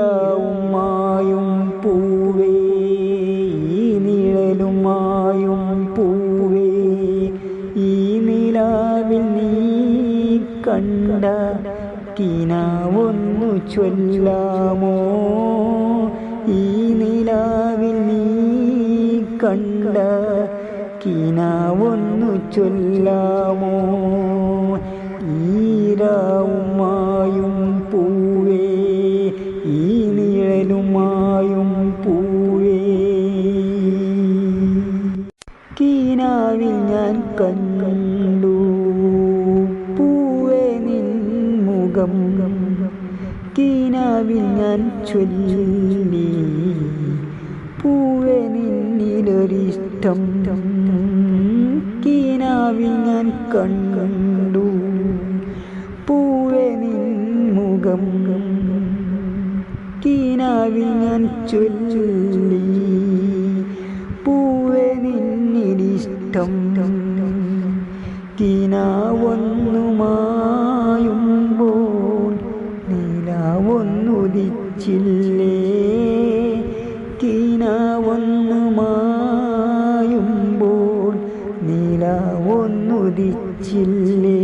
ഈരാവുമായും പൂവേ ഈ നിഴലുമായും പൂവേ ഈ നിലാവിൽ നീ കണ്ട കിനാവൊന്നു ചൊല്ലാമോ ഈ നിലാവിൽ നീ കണ്ട കിനാവൊന്നു ചൊല്ലാമോ ഈരാവുമായും പൂവേ ഈ നിഴലുമായും പൂവേ കിനാവിൽ ഞാൻ കണ്ടു പൂവേ നിൻ മുഖം കിനാവിൽ ഞാൻ ചൊല്ലി പൂവേ നിന്നിലൊരിഷ്ടം കിനാവിൽ ഞാൻ കണ്ടു പൂവേ നിൻ മുഖം കിനാവിൽ ഞാൻ ചൊല്ലി പൂവേ നിന്നിലിഷ്ടം കിനാവൊന്നുമായുമ്പോൾ നിലാവൊന്നുദിച്ചില്ലേ കിനാവൊന്നുമായുമ്പോൾ നിലാവൊന്നുദിച്ചില്ലേ